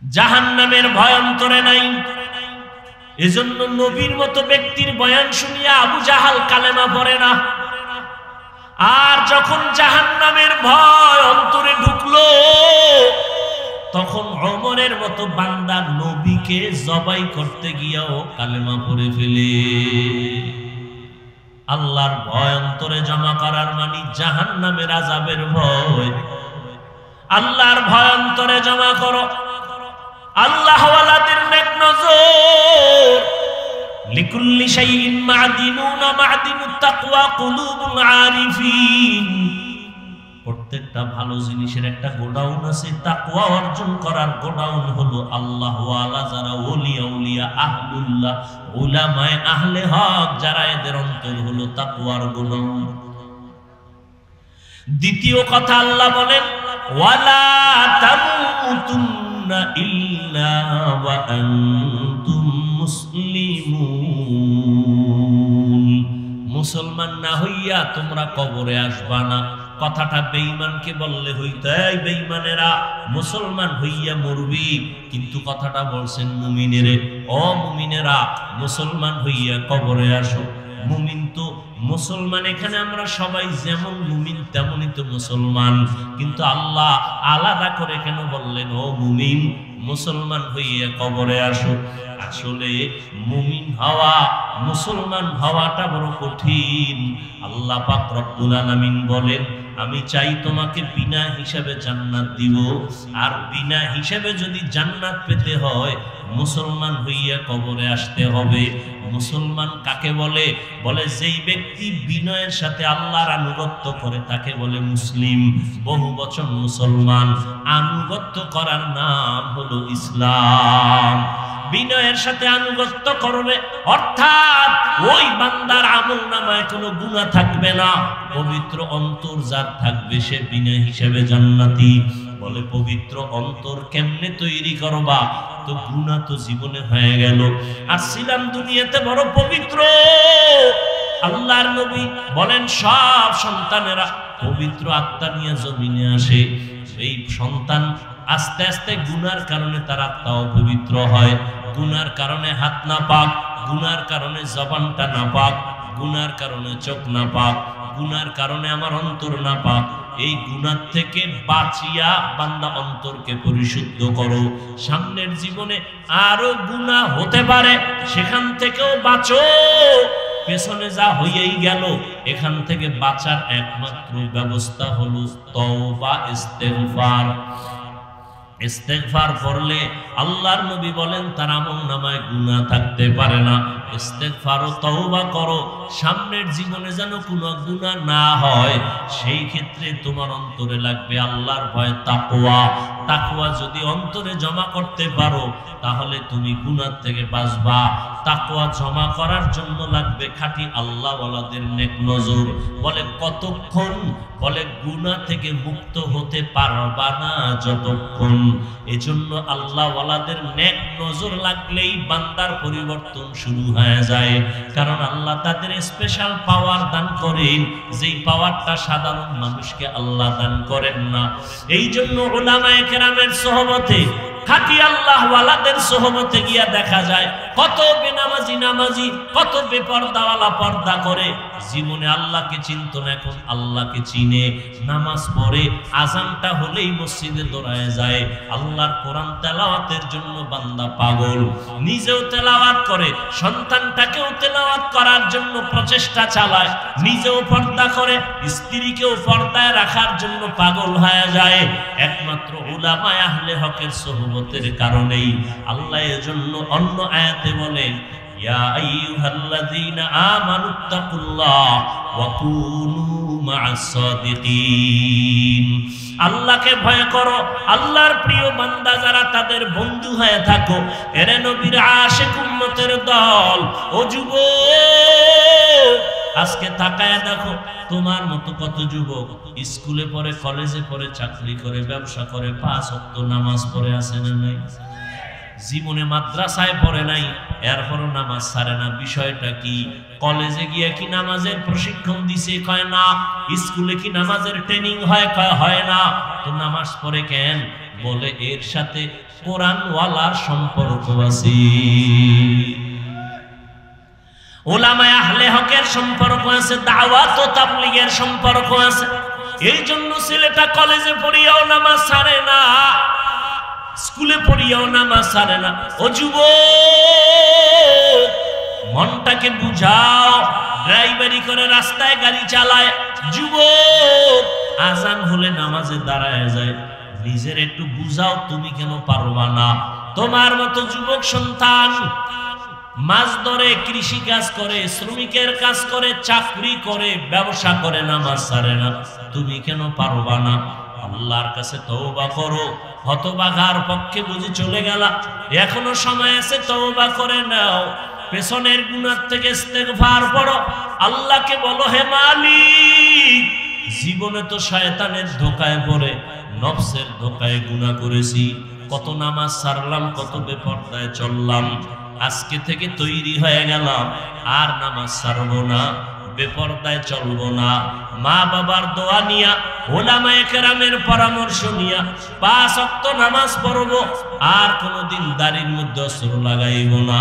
জাহান্নামের ভয় অন্তরে নাই। এজন্য নবীর মতো ব্যক্তির বয়ান শুনিয়া আবু জাহাল কালেমা পড়ে না। আর যখন জাহান্নামের ভয় অন্তরে ঢুকলো, তখন ওমরের মতো বান্দা নবীকে জবাই করতে গিয়াও কালেমা পড়ে ফেলে। আল্লাহর ভয় অন্তরে জমা করার মানে জাহান্নামের আযাবের ভয়। আল্লাহর ভয় অন্তরে জমা করো। আল্লাহ ওয়ালাদের নেক নজর। লিকুল্লি শাইইন মা'দিনুন মা'দিনুত তাকওয়া কুলুবুল আরিফিন। প্রত্যেকটা ভালো জিনিসের একটা গোডাউন আছে, তাকওয়া অর্জন করার গোডাউন হলো আল্লাহ ওয়ালা যারা ওলিয়া উলিয়া আহলুল্লাহ উলামায়ে আহলে হক যারা, এদের অন্তর হলো তাকওয়ার গোডাউন। দ্বিতীয় কথা আল্লাহ বলেন ওয়ালা তামুতুন্না ইল্লা ওয়া আনতুম মুসলিমুন। মুসলমান না হইয়া তোমরা কবরে আসবা না। কথাটা বেঈমানকে বললে হইতো এই বেঈমানেরা মুসলমান হইয়া মরবি, কিন্তু কথাটা বলছেন মুমিনেরে, ও মুমিনেরা মুসলমান হইয়া কবরে আসো। মুমিন তো মুসলমান, এখানে আমরা সবাই যেমন মুমিন তেমনই তো মুসলমান, কিন্তু আল্লাহ আলাদা করে কেন বললেন ও মুমিন মুসলমান হইয়া কবরে আসো? আসলে মুমিন হওয়া, মুসলমান হওয়াটা বড় কঠিন। আল্লাহ পাক রব্বুল আলামিন বলেন আমি চাই তোমাকে বিনা হিসাবে জান্নাত দিব, আর বিনা হিসাবে যদি জান্নাত পেতে হয় মুসলমান হইয়া কবরে আসতে হবে। মুসলমান কাকে বলে? বলে যেই ব্যক্তি বিনয়ের সাথে আল্লাহর আনুগত্য করে তাকে বলে মুসলিম। বহু বচন মুসলমান, আনুগত্য করার নাম হলো ইসলাম। বিনয়ের সাথে আনুগত্য করবে অর্থাৎ ওই বান্দার আমলনামায় কোনো গুনাহ থাকবে না। পবিত্র অন্তর যার থাকবে সে বিনয় হিসেবে জান্নাতি। বলে পবিত্র অন্তর কেমনে তৈরি করবা? তো গুনাহ তো জীবনে হয়ে গেল, আর ছিলাম দুনিয়াতে বড় পবিত্র। আল্লাহর নবী বলেন সব সন্তানেরা পবিত্র আত্মা নিয়ে জমিনে আসে। এই সন্তান আস্তে আস্তে গুনার কারণে তার আত্মা অপবিত্র হয়। গুনার কারণে হাত না পাক, গুনার কারণে জবানটা না পাক, গুনার কারণে চোখ না পাক, গুনার কারণে আমার অন্তর না পাক। এই গুনার থেকে বাঁচিয়া বান্দা অন্তরকে পরিশুদ্ধ করো। সামনের জীবনে আরো গুনাহ হতে পারে, সেখান থেকেও বাঁচো। পেছনে যা হইয়াই গেল, এখান থেকে বাঁচার একমাত্র ব্যবস্থা হলো তওবা, ইস্তেগফার। ইস্তেগফার করলে আল্লাহর নবী বলেন তার আমলনামায় গুনাহ থাকতে পারে না। ইস্তেগফার ও তওবা করো, সামনের জীবনে যেন কোনো গুনাহ না হয়। সেই ক্ষেত্রে তোমার অন্তরে লাগবে আল্লাহর ভয়, তাকওয়া। তাকওয়া যদি অন্তরে জমা করতে পারো তাহলে তুমি গুনাহ থেকে বাঁচবা। তাকওয়া জমা করার জন্য লাগবে খাঁটি আল্লাহওয়ালাদের নেক নজর। বলে কতক্ষণ? বলে গুনাহ থেকে মুক্ত হতে পারবা না যতক্ষণ। এজন্য আল্লাহওয়ালাদের নেক নজর লাগলেই বান্দার পরিবর্তন শুরু হয়ে যায়। কারণ আল্লাহ তাদের স্পেশাল পাওয়ার দান করেন, যেই পাওয়ারটা সাধারণ মানুষকে আল্লাহ দান করেন না। এই জন্য উলামায়ে কেরামের সোহবতে, খাঁটি আল্লাহওয়ালাদের সোহবতে গিয়া দেখা যায় কত বেনামাজি নামাজি, কত বেপরদাওয়ালা পর্দা করে, জীবনে আল্লাহকে চিনত না, এখন আল্লাহকে চিনে। নামাজ পড়ে, আজানটা হলেই মসজিদে দৌড়ায় যায়। আল্লাহর কোরআন তেলাওয়াতের জন্য বান্দা পাগল, নিজেও তেলাওয়াত করে, সন্তানটাকেও তেলাওয়াত করার জন্য প্রচেষ্টা চালায়, নিজেও পর্দা করে, স্ত্রীকেও পর্দায় রাখার জন্য পাগল হয়ে যায়। একমাত্র উলামায়ে আহলে হকের সোহবতের কারণেই। আল্লাহ এজন্য অন্য আয়াতে বলেন ইয়া আইয়ুহাল্লাযীনা আমানুত্তাকুল্লাহ ওয়া কুনু মা'আস সাদিকিন। আল্লাহকে ভয় করো, আল্লাহর প্রিয় বান্দা যারা তাদের বন্ধু হয়ে থাকো। এরে নবীর আশিক উম্মতের দল, ও যুবক আজকে তাকায়া দেখো তোমার মতো কত যুবক স্কুলে পড়ে, কলেজে পড়ে, চাকরি করে, ব্যবসা করে, 5 ওয়াক্ত নামাজ পড়ে আছে না নাই? জীবনে মাদ্রাসায় পড়ে নাই, এরপরও নামাজ ছাড়ে না। বিষয়টা কি? কলেজে গিয়ে কি নামাজের প্রশিক্ষণ দিছে? কয় না। স্কুলে কি নামাজের ট্রেনিং হয়? কয় হয় না। তো নামাজ পড়ে কেন? বলে এর সাথে কোরআনওয়ালার সম্পর্ক আছে, উলামায়ে আহলে হকের সম্পর্ক আছে, দাওয়াত ও তাবলীগের সম্পর্ক আছে। এই জন্য ছেলেটা কলেজে পড়িয়াও নামাজ ছাড়ে না, স্কুলে পড়িয়াও নামাজ ছাড়ে না। ও যুবক, মনটাকে বুঝাও। ড্রাইভারি করে রাস্তায় গাড়ি চালায় যুবক, আজান হলে নামাজে দাঁড়ায় যায়। নিজের একটু বুঝাও, তুমি কেন পারবা না? তোমার মতো যুবক সন্তান মাছ ধরে, কৃষি কাজ করে, শ্রমিকের কাজ করে, চাকরি করে, ব্যবসা করে, নামাজ ছাড়ে না, তুমি কেন পারবা না? আল্লাহর কাছে তওবা করো। হতভাগার পক্ষে বুঝি চলে গেলা, এখনো সময় আছে, তওবা করে নাও। পেছনের গুনাহ থেকে ইস্তেগফার পড়ো, আল্লাহকে বলো, হে মালিক, জীবনে তো শয়তানের ধোঁকায় পড়ে, নফসের ধোঁকায় গুনাহ করেছি, কত নামাজ ছাড়লাম, কত বেপরদায় চললাম। আজকে থেকে তৈরি হয়ে গেলাম, আর নামাজ ছাড়বো না, বেপরদায় চলবো না। মা বাবার দোয়া নিয়া, উলামায়ে কেরামের পরামর্শ নিয়া 5 ওয়াক্ত নামাজ পড়বো, আর কোনোদিন দাড়ির মধ্যে অস্ত্র লাগাইব না।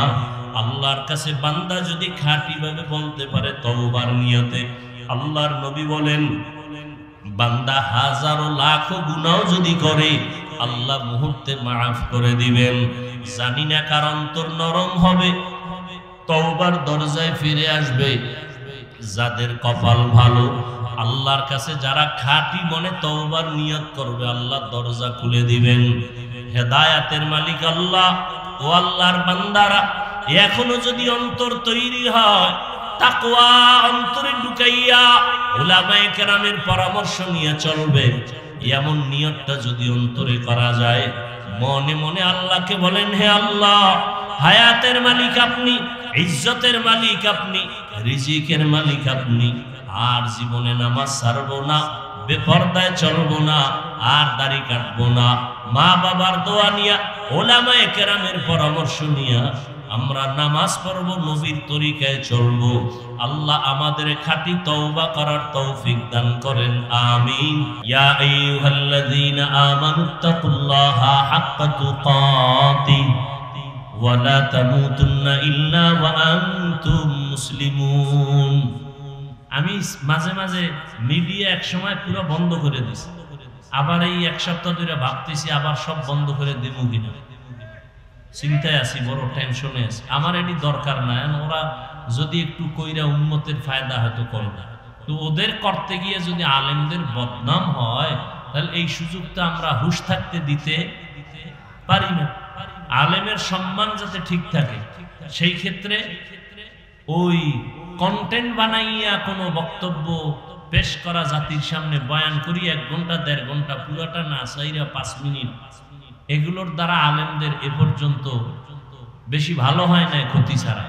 আল্লাহর কাছে বান্দা যদি খাঁটি ভাবে বলতে পারে তওবার নিয়তে, আল্লাহর নবী বলেন, বান্দা হাজারো লাখো গুনাহ যদি করে, আল্লাহ মুহূর্তে মাফ করে দিবেন। জানি না কার অন্তর নরম হবে, তওবার দরজায় ফিরে আসবে। যাদের কপাল ভালো, আল্লাহর কাছে যারা খাঁটি মনে তওবার নিয়ত করবে, আল্লাহ দরজা খুলে দিবেন। হেদায়েতের মালিক আল্লাহ। ও আল্লাহর বান্দারা, এখনো যদি অন্তর তৈরি হয়, তাকওয়া অন্তরে ঢুকাইয়া উলামায়ে কেরামের পরামর্শ নিয়ে চলবে, এমন নিয়তটা যদি অন্তরে করা যায়, মনে মনে আল্লাহকে বলেন, হে আল্লাহ, হায়াতের মালিক আপনি, ইজ্জতের মালিক আপনি, রিজিকের মালিক আপনি, আর জীবনে নামাজ ছাড়বো না, বেপরদায় চলবো না, আর দাড়ি কাটবো না। মা বাবার দোয়া নিয়া, উলামায়ে কেরামের পরামর্শ নিয়া আমরা নামাজ পড়বো, নবীর তরিকায় চলবো। আল্লাহ আমাদের খাঁটি তওবা করার তৌফিক দান করেন, আমিন। ইয়া আইয়ুহাল্লাযীনা আমানুত্তাকুল্লাহা হাক্কা তুকাতিহ ওয়া লা তামুতুন্না ইল্লা ওয়া আনতুম মুসলিমুন। আমি মাঝে মাঝে মিডিয়া একসময় পুরো বন্ধ করে দিছি, আবার এই 1 সপ্তাহ ধরে ভাবতেছি আবার সব বন্ধ করে দেব কিনা, চিন্তায় আছি, বড় টেনশনে আছি। আমার এটি দরকার না, ওরা যদি একটু কইরা উম্মতের ফায়দা হয়তো করে না, তো ওদের করতে গিয়ে যদি আলেমদের বদনাম হয়, তাহলে এই সুযোগটা আমরা হুঁশ থাকতে দিতে পারি না। আলেমের সম্মান যাতে ঠিক থাকে, সেই ক্ষেত্রে ওই কন্টেন্ট বানাইয়া কোনো বক্তব্য পেশ করা, জাতির সামনে বয়ান করি 1 ঘন্টা 1.5 ঘন্টা, পুরোটা না চাইরা 5 মিনিট, এগুলোর দ্বারা আলেমদের এ পর্যন্ত বেশি ভালো হয় না, ক্ষতি ছাড়া।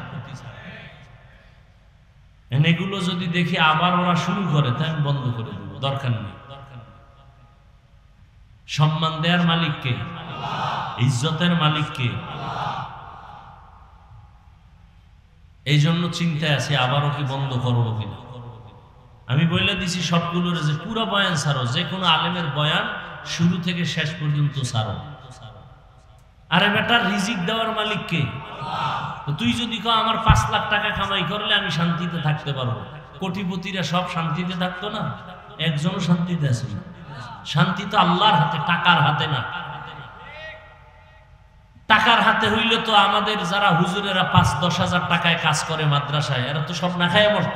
এগুলো যদি দেখি আবার ওরা শুরু করে, তাই আমি বন্ধ করে দেব, দরকার নেই। সম্মান দেওয়ার মালিককে, ইজ্জতের মালিককে। এই জন্য চিন্তায় আছে, আবারও কি বন্ধ করবো কিনা। আমি বলে দিছি সবগুলোর যে পুরো বয়ান ছাড়ো, যে কোনো আলেমের বয়ান শুরু থেকে শেষ পর্যন্ত ছাড়ো। আরে বেটা, রিজিক দেওয়ার মালিক কে? তুই যদি কও আমার 5 লাখ টাকা কামাই করলে আমি শান্তিতে থাকতে পারবো, কোটিপতিরা সব শান্তিতে থাকতো না? একজনও শান্তিতে আছে না। শান্তি তো আল্লাহর হাতে, টাকার হাতে না। টাকার হাতে হইলে তো আমাদের যারা হুজুরেরা 5-10 হাজার টাকায় কাজ করে মাদ্রাসায়, এরা তো সব না খায় মরত।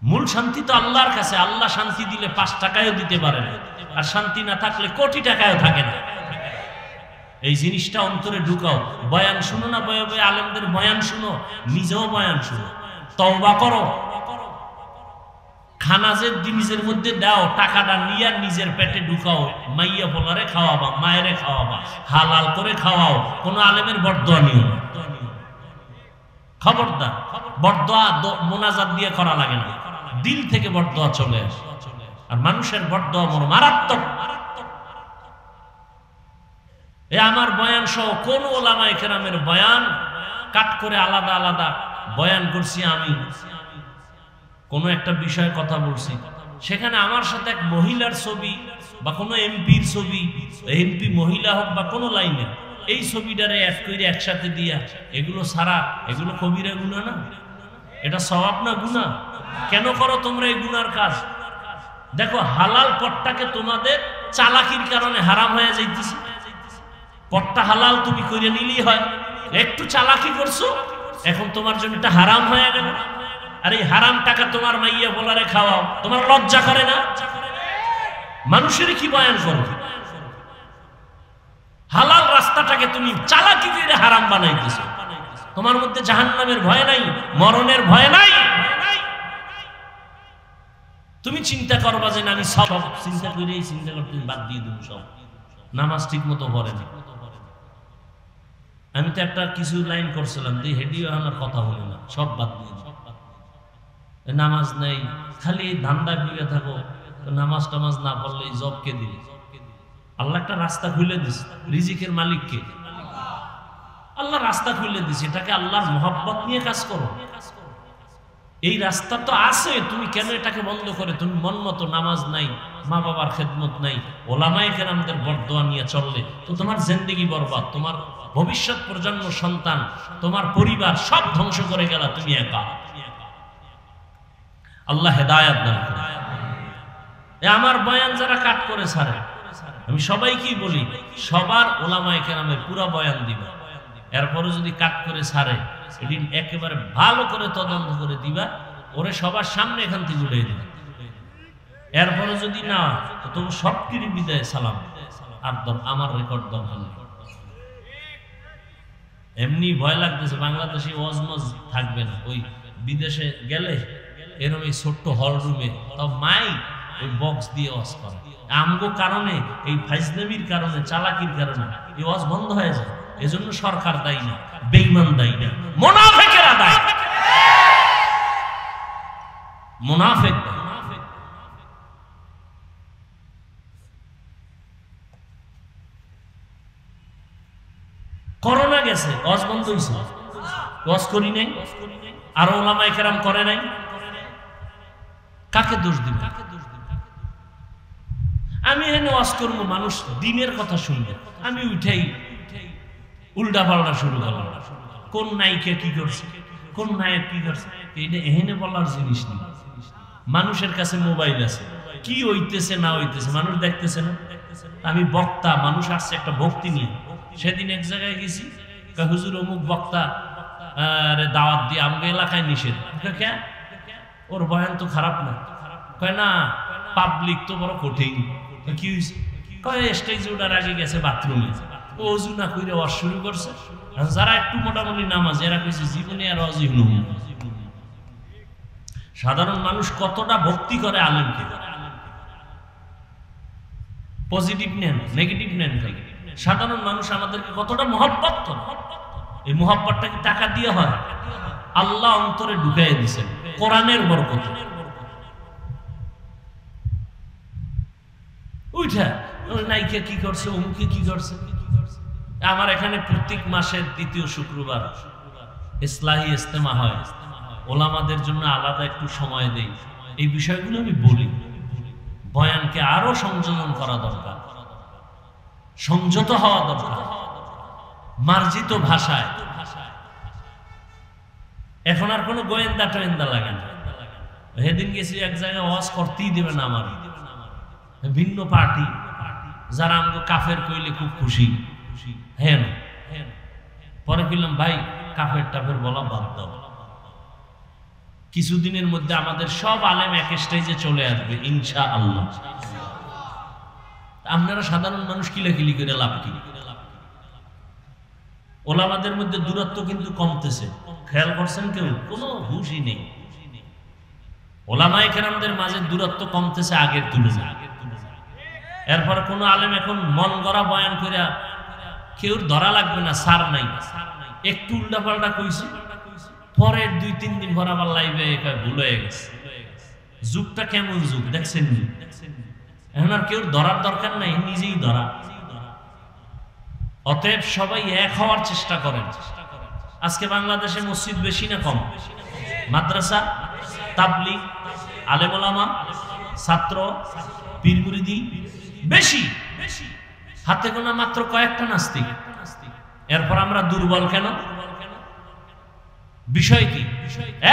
মূল শান্তি তো আল্লাহর কাছে। আল্লাহ শান্তি দিলে 5 টাকায়ও দিতে পারে না, আর শান্তি না থাকলে কোটি টাকায়ও থাকে না। এই জিনিসটা অন্তরে ঢুকাও। বয়ান শুনো না, বয়ে বয়ে আলেমদের বয়ান শুনো, নিজেও বয়ান শুনো, তওবা করো। খানা যে নিজের মধ্যে দাও, টাকাটা নিয়ে নিজের পেটে ঢুকাও, মাইয়া পোলারে খাওয়াবা, মায়েরে খাওয়াবা, হালাল করে খাওয়াও। কোন আলেমের বরদোয়া নিও না, খবরদার। বরদোয়া মোনাজাত দিয়ে করা লাগে না, দিল থেকে বরদোয়া চলে আসে। আর মানুষের বরদোয়া বড় মারাত্মক। এ আমার বয়ান সহ কোন ওলামায়ে কেরামের বয়ান কাট করে আলাদা আলাদা বয়ান করছি। আমি কোন একটা বিষয়ে কথা বলছি, সেখানে আমার সাথে এক মহিলার ছবি বা কোনো এমপির ছবি, এমপি মহিলা হোক বা কোনো লাইনে, এই ছবিটারে অ্যাড করে একসাথে দিয়া, এগুলো সারা, এগুলো কবিরা গুনাহ না? এটা সওয়াব না গুনাহ? কেন করো তোমরা এই গুনার কাজ? দেখো হালাল পথটাকে তোমাদের চালাকির কারণে হারাম হয়ে যাইতেছে। পথটা হালাল তুমি করে নিলেই হয়, একটু চালাকি করছো এখন তোমার জন্য এটা হারাম হয়ে গেল। আর এই হারাম টাকা তোমার মাইয়া বলারে খাওয়াও, তোমার লজ্জা করে না? মানুষের কি বয়ান করো? হালাল রাস্তাটাকে তুমি চালাকি করে হারাম বানাইতেছো। তোমার মধ্যে জাহান্নামের ভয় নাই, মরণের ভয় নাই। তুমি চিন্তা করবা যে আমি সব চিন্তা করে চিন্তা করতে বাদ দিয়ে দেবো, সব নামাজ ঠিক মতো পড়ে না। আমি তো একটা কিছু লাইন করছিলাম, হেডিও আমার কথা বলে না, সব বাদ দিয়ে নামাজ নেই, খালি ধান্দা ফিরে থাকো, নামাজ টামাজ না পড়লে জবকে দিলে। আল্লাহ একটা রাস্তা খুলে দিছে, রিজিকের মালিককে আল্লাহ রাস্তা খুলে দিছে, এটাকে আল্লাহর মহব্বত নিয়ে কাজ করো। এই রাস্তা তো আছে, তুমি কেন এটাকে বন্ধ করে তুমি মন মতো নামাজ নাই, মা বাবার খেদমত নাই, ওলামায়ে কেরামদের বরদোয়া নিয়ে চললে তো তোমার জিন্দেগি বরবাদ, তোমার ভবিষ্যৎ প্রজন্ম, সন্তান, তোমার পরিবার সব ধ্বংস করে গেল, তুমি একা। আল্লাহ হেদায়েত দান করুন। আমার বয়ান যারা কাট করে ছাড়ে, আমি সবাইকেই বলি সবার ওলামায়ে কেরামের পুরো বয়ান দিবা, এরপরে যদি কাট করে ছাড়ে এদিন একেবারে ভালো করে তদন্ত করে দিবা, ওরে সবার সামনে এখান থেকে উড়িয়ে দিবা। এরপরে যদি না তো তবু সবকিরি বিদায় সালাম, আর আমার রেকর্ড দরকার নেই। এমনি ভয় লাগতেছে বাংলাদেশে ওয়াজমজ থাকবে না, ওই বিদেশে গেলে এরকম এই ছোট্ট হল রুমে তাও মাই ওই বক্স দিয়ে ওয়াজ করে। আমগো কারণে, এই ফাইজলামির কারণে, চালাকির কারণে এই ওয়াজ বন্ধ হয়ে যায়। এজন্য সরকার দায়ী না, বেঈমান দায়ী না, মুনাফিকেরা দায়ী। মুনাফিক করোনা গেছে, ওয়াজ বন্ধ হইছে, ওয়াজ করি নাই, আর ওলামায়ে কেরাম করে নাই, কাকে দোষ দিব? আমি এখানে ওয়াজ করবো, মানুষ দিনের কথা শুনবে, আমি উঠেই উল্টা পাল্টা শুরু করলাম, কোন নায়িকা কি করছে, কোন নায়ক কি করছে, এটা এখানে বলার জিনিস নেই। মানুষের কাছে মোবাইল আছে, কি হইতেছে না হইতেছে মানুষ দেখতেছে না। আমি বক্তা, মানুষ আসছে একটা ভক্তি নিয়ে। সেদিন এক জায়গায় গেছি, হুজুর অমুক বক্তা দাওয়াত দিয়ে আমাকে এলাকায় নিষেধ, ওর বয়ান তো খারাপ না, কয় না পাবলিক তো বড় কঠিন। কি হয়েছে? কয় স্টেজে ওঠার আগে গেছে বাথরুমে, ওযু না কইরা ওয়াজ শুরু করছে। যারা একটু মোটামুটি নামাজ, এরা কইছে জীবনে আর ওয়াজই হলো না। সাধারণ মানুষ কতটা ভক্তি করে আলেমকে, পজিটিভ নেন নেগেটিভ নেন, সাধারণ মানুষ আমাদেরকে কতটা মহব্বত করে। এই মহব্বতটা কি টাকা দিয়ে হয়? আল্লাহ অন্তরে ঢুকাইয়া দিয়েছেন কোরআনের বরকতে। উঠা নাইকে কি করছে, অমুকে কি করছে। আমার এখানে প্রত্যেক মাসের দ্বিতীয় শুক্রবার ইসলাহি ইজতেমা হয়, ওলামাদের জন্য আলাদা একটু সময় দেই। এই বিষয়গুলো আমি বলি, বয়ানকে আরো সংযোজন করা দরকার, সংযত হওয়া দরকার, মার্জিত ভাষায়। এখন আর কোনো গোয়েন্দা টোয়েন্দা লাগে না। সেদিন গেছি এক জায়গায় ওয়াজ করতেই দেবে না আমার ভিন্ন পার্টি, যারা আমাকে কাফের কইলে খুব খুশি। হ্যাঁ, পরে কইলাম ভাই কাফের টাফের বলা বাদ দাও, কিছুদিনের মধ্যে আমাদের সব আলেম এক স্টেজে চলে আসবে ইনশাআল্লাহ। আপনারা সাধারণ মানুষ কিলাকিলি করে লাভ কি? ওলামাদের মধ্যে দূরত্ব কিন্তু কমতেছে, খেয়াল করছেন কেউ? কোনো হুঁশই নেই। ওলামায়ে কেরামদের মাঝে দূরত্ব কমতেছে আগের তুলনায়। এরপর কোন আলেম এখন মন গড়া বয়ান করে কেউ ধরা লাগবে না, সার নাই, একটু উল্টা পাল্টা কইছি, পরের 2-3 দিন পর আবার লাইভে ভুল হয়ে গেছে। যুগটা কেমন যুগ দেখছেন? এখন আর কেউ ধরার দরকার নাই, নিজেই ধরা। অতএব সবাই এক হওয়ার চেষ্টা করেন। আজকে বাংলাদেশে মসজিদ বেশি না কম? মাদ্রাসা, তাবলিগ, আলেম ওলামা ছাত্র পীর মুরিদি বেশি, হাতে গোনা মাত্র কয়েকটা নাস্তিক। এরপর আমরা দুর্বল কেন? বিষয় কি?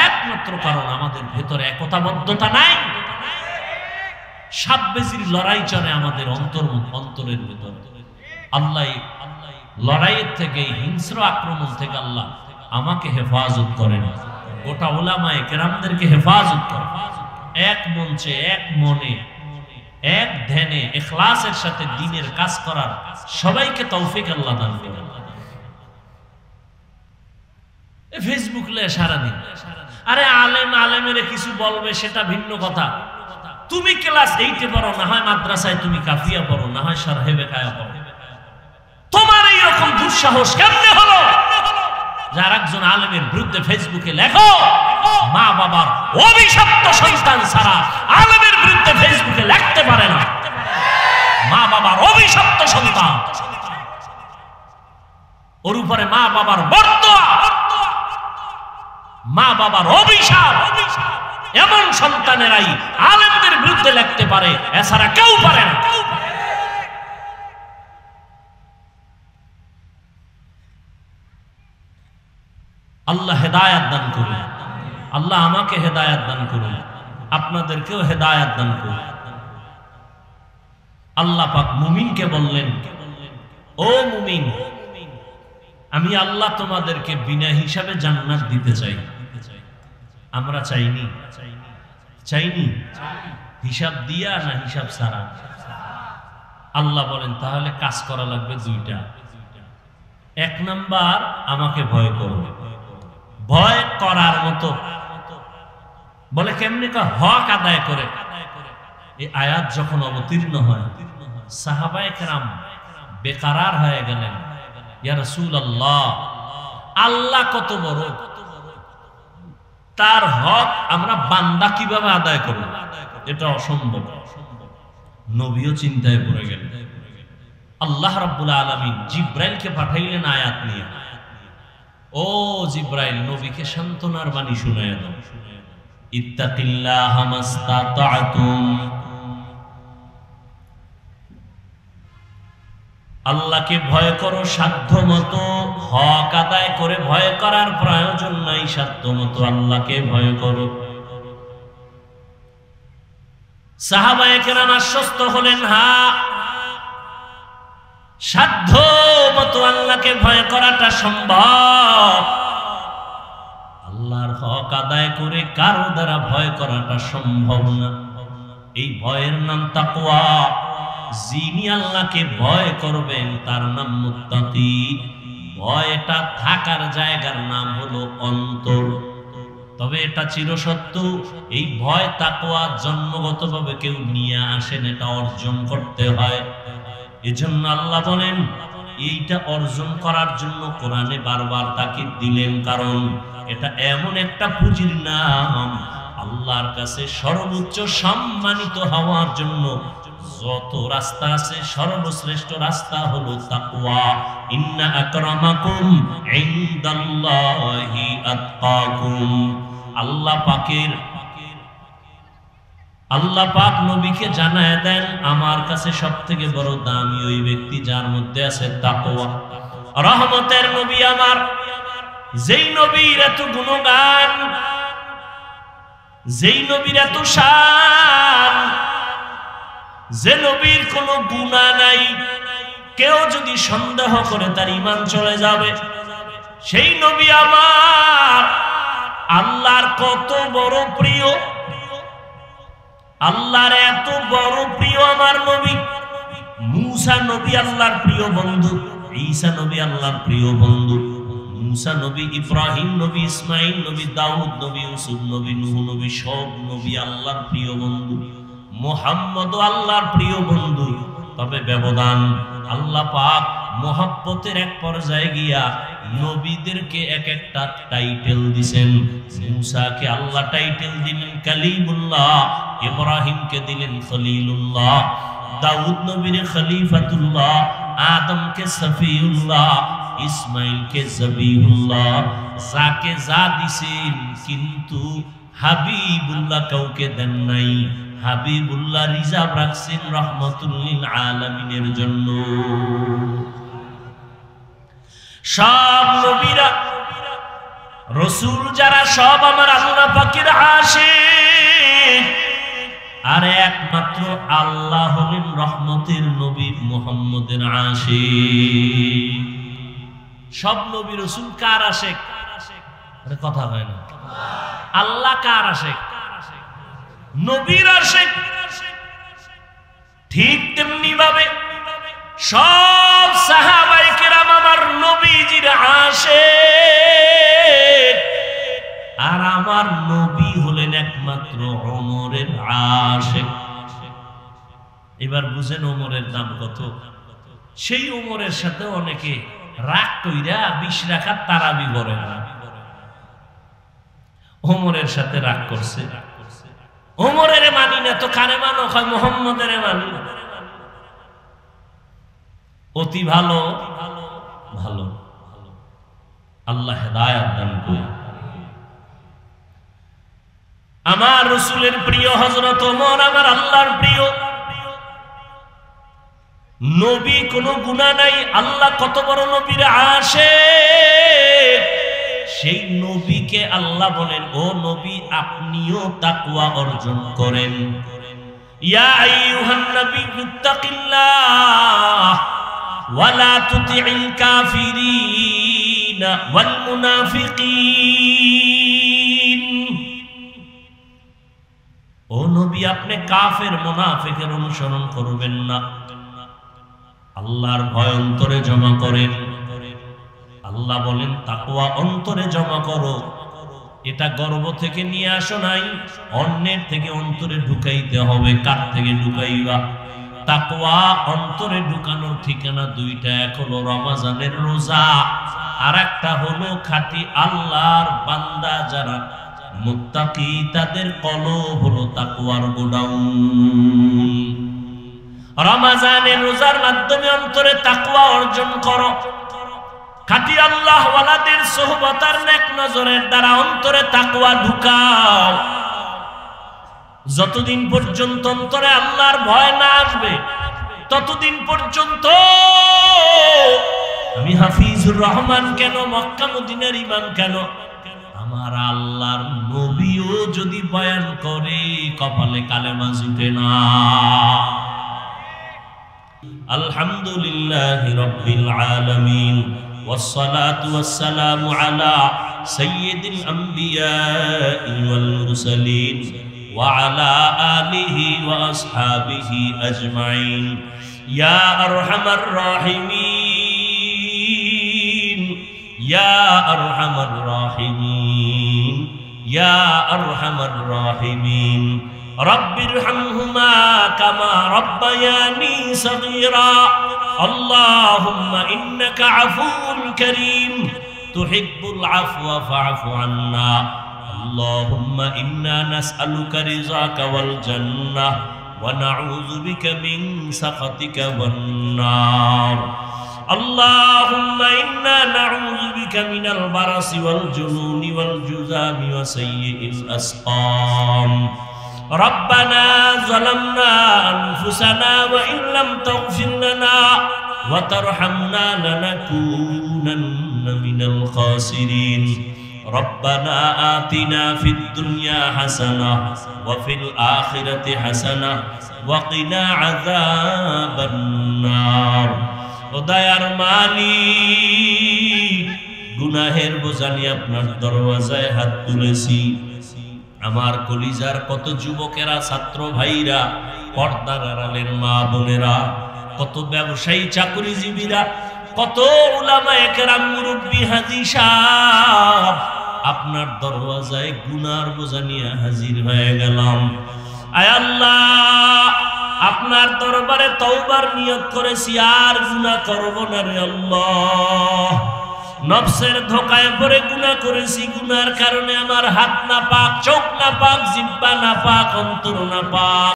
একমাত্র কারণ আমাদের ভেতরে একতাবদ্ধতা নাই। সাববেজির লড়াই চলে আমাদের অন্তরের ভেতরে। আল্লাহ লড়াইয়ের থেকে, হিংস্র আক্রমণ থেকে আল্লাহ আমাকে হেফাজত করেন, গোটা উলামায়ে কেরামদেরকে হেফাজত করেন। এক মঞ্চে, এক মনে, এক ধ্যানে, ইখলাসের সাথে দ্বীনের কাজ করার সবাইকে তৌফিক আল্লাহ দান করেন। ফেসবুক লে সারাদিন, আরে আলেমের কিছু বলবে সেটা ভিন্ন কথা। তুমি ক্লাস 8-এ পড়ো, না হয় মাদ্রাসায় তুমি কাফিয়া পড়ো, না হয় শারহে বেকায়া পড়ো। তোমার এইরকম দুঃসাহস কেমনে হলো যার একজন আলেমের বিরুদ্ধে ফেসবুকে লেখো? মা বাবার অভিশপ্ত সন্তান ছাড়া আলেমের বিরুদ্ধে ফেসবুকে লিখতে পারে না। মা বাবার অভিশপ্ত সন্তান, ওর উপরে মা বাবার বরদোয়া, মা বাবার অভিশাপ। এমন সন্তানেরাই আলেমদের বিরুদ্ধে লিখতে পারে, এছাড়া কেউ পারে না। আল্লাহ হেদায়েত দান করুন। আল্লাহ আমাকে হেদায়েত দান করুন, আপনাদেরকেও হেদায়েত দান করুন। আল্লাহ পাক মুমিনকে বললেন, ও মুমিন, আমি আল্লাহ তোমাদেরকে বিনা হিসাবে জান্নাত দিতে চাই। আমরা চাইনি? হিসাব দিয়া না হিসাব ছাড়া? আল্লাহ বলেন তাহলে কাজ করা লাগবে দুইটা। এক নাম্বার, আমাকে ভয় করবে, ভয় করার মতো। বলে কেমনে? হক আদায় করে। এই আয়াত যখন অবতীর্ণ হয়, সাহাবায়ে কেরাম বেকারার হয়ে গেলেন, ইয়া রাসূলুল্লাহ, আল্লাহ কত বড়, তার হক আমরা বান্দা কিভাবে আদায় করব? এটা অসম্ভব। নবীও চিন্তায় পড়ে গেলেন। আল্লাহ রাব্বুল আলামিন জিব্রাইলকে পাঠাইলেন আয়াত নিয়ে। ও জিব্রাইল, নবীকে সান্ত্বনার বাণী শুনায়া দাও। ইত্তাকিল্লাহা মাসতাতা'তুম, আল্লাহকে ভয় করো সাধ্য মতো। হক আদায় করে ভয় করার প্রয়োজন নাই, সাধ্য মতো আল্লাহকে ভয় করো। সাহাবায়ে কেরাম আশ্বস্ত হলেন, হ্যাঁ, সাধ্য মতো আল্লাহকে ভয় করাটা সম্ভব। আল্লাহর হক আদায় করে কারো দ্বারা ভয় করাটা সম্ভব না। এই ভয়ের নাম তাকওয়া। যিনি আল্লাহকে ভয় করবেন তার নাম মুত্তাকি। ভয়টা থাকার জায়গার নাম হলো অন্তর। তবে এটা চিরসত্য, এই ভয় তাকওয়া জন্মগতভাবে কেউ নিয়ে আসেন, এটা অর্জন করতে হয়। এজন্য আল্লাহ বলেন, এইটা অর্জন করার জন্য কোরআনে বারবার তাকিদ দিলেন, কারণ এটা এমন একটা পুঁজির নাম, আল্লাহর কাছে সর্বোচ্চ সম্মানিত হওয়ার জন্য যত রাস্তা আছে সর্বশ্রেষ্ঠ রাস্তা হলো তাকওয়া। ইন্না আকরামাকুম ইনদাল্লাহি আতকাকুম। আল্লাহ পাক নবীকে জানায় দেন, আমার কাছে সবথেকে বড় দামি ওই ব্যক্তি যার মধ্যে আছে তাকওয়া। রহমতের নবী আমার, যেই নবীর এত গুণগান, যেই নবীর এত শান, যে নবীর কোনো গুনাহ নাই, কেউ যদি সন্দেহ করে তার ঈমান চলে যাবে। সেই নবী আমার আল্লাহর কত বড় প্রিয়, আল্লাহর এত বড় প্রিয় আমার নবী। মূসা নবী আল্লাহর প্রিয় বন্ধু, ঈসা নবী আল্লাহর প্রিয় বন্ধু, মূসা নবী, ইব্রাহিম নবী, ইসমাইল নবী, দাউদ নবী, ইউসুফ নবী, নূহ নবী, সব নবী আল্লাহর প্রিয় বন্ধু। মুহাম্মদ আল্লাহর প্রিয় বন্ধু। তবে ব্যবধান, আল্লাহ পাক মহব্বতের এক পর্যায়ে গিয়া নবীদেরকে এক একটা টাইটেল দিবেন। মূসাকে আল্লাহ টাইটেল দিলেন কালিমুল্লাহ, ইব্রাহিমকে দিলেন খলিলুল্লাহ, দাউদ নবীরে খলিফাতুল্লাহ, আদমকে সফিউল্লাহ, ইসমাইলকে জবিহুল্লাহ। যাকে যা দিছেন, কিন্তু হাবিবুল্লাহ কাউকে দেন নাই। হাবিবুল্লাহ রিজার্ভ রাখছেন রহমাতুল লিল আলামিনের জন্য। সব নবীরা রাসূল যারা সব আমার আল্লাহ পাকের আশিক, আর একমাত্র আল্লাহ হলেন রহমতের নবী মুহাম্মদের আশিক। সব নবী রাসূল কার আশিক? আরে কথা হয় না। আল্লাহ কার আশিক? নবীর আশিক। ঠিক তেমনি ভাবে সব সাহাবায়ে কেরাম আমার নবীজির আশিক, আর আমার নবী হলেন একমাত্র ওমরের আশিক। এবার বুঝেন ওমরের দাম কত। সেই ওমরের সাথে অনেকে রাগ কইরা 20 রাকাত তারাবি পড়ে না। ওমরের সাথে রাগ করছে, ওমরের মানি না তো কারে মানো? হয় মুহাম্মদের মানি। অতি ভালো ভালো, আল্লাহ হেদায়েত দান করুন। আমার রাসূলের প্রিয় হযরত ওমর আমার আল্লাহর প্রিয় নবী, কোনো গুনাহ নাই। আল্লাহ কত বড় নবীর আশিক। সেই নবীকে আল্লাহ বলেন, ও নবী আপনিও তাকওয়া অর্জন করেন। ইয়া আইয়ুহান নাবিয়্যু তাকিল্লাহ ওয়া লা তুতি'ল কাফিরিনা ওয়াল মুনাফিকিন। ও নবী আপনি কাফের মুনাফিকের অনুসরণ করবেন না, আল্লাহর ভয় অন্তরে জমা করেন। আল্লাহ বলেন তাকওয়া অন্তরে জমা করো। এটা গর্ব থেকে নিয়ে আসো নাই, অন্যের থেকে অন্তরে ঢুকাইতে হবে। কার থেকে ঢুকাইবা? তাকওয়া অন্তরে ঢুকানোর ঠিকানা দুইটা, এক হলো রমজানের রোজা, আর একটা হলো খাঁটি আল্লাহর বান্দা যারা মুত্তাকি, তাদের কলব হলো তাকওয়ার গোডাউন। রমজানের রোজার মাধ্যমে অন্তরে তাকওয়া অর্জন করো। খাঁটি আল্লাহ ওয়ালাদের সোহবত আর নেক নজরের দ্বারা অন্তরে তাকওয়া ঢুকাও। যতদিন পর্যন্ত অন্তরে আল্লাহর ভয় না আসবে, ততদিন পর্যন্ত আমি হাফিজুর রহমান কেন, মক্কা মদিনার ইমাম কেন, আমার আল্লাহর নবীও যদি বয়ান করে কপালে কালেমা জুটে না। আলহামদুলিল্লাহি রাব্বিল আলামিন والصلاة والسلام على سيد الأنبياء والمرسلين وعلى آله وأصحابه أجمعين يا أرحم الراحمين يا أرحم الراحمين يا أرحم الراحمين رب ارحمهما كما ربياني صغيرا اللهم إنك عفو كريم تحب العفو فاعف عنا اللهم إنا نسألك رضاك والجنة ونعوذ بك من سخطك والنار اللهم إنا نعوذ بك من البرص والجنون والجذام وسيء الأسقام ربنا ظلمنا أنفسنا وإن لم تغفر لنا وترحمنا لنكونن من الخاسرين ربنا آتنا في الدنيا حسنة وفي الآخرة حسنة وقنا عذاب النار দয়ার মালিক গুনাহের বোঝা নিয়ে আপনার দরওয়াজায় হাত তুলেছি। আমার কলিজার কত যুবকেরা, ছাত্র ভাইরা, পর্দার আড়ালের মা বোনেরা, কত ব্যবসায়ী চাকরিজীবীরা, কত উলামায়ে কেরাম, মুরব্বী, হাজী সাহেব, আপনার দরওয়াজায় গুনার বোঝা নিয়ে হাজির হয়ে গেলাম। আয় আল্লাহ, আপনার দরবারে তওবার নিয়ত করেছি, আর গুনাহ করব না রে আল্লাহ। নফসের ধোকায় পড়ে গুনাহ করেছি, গুনার কারণে আমার হাত না পাক, চোখ না পাক, জিহ্বা না পাক, অন্তর না পাক।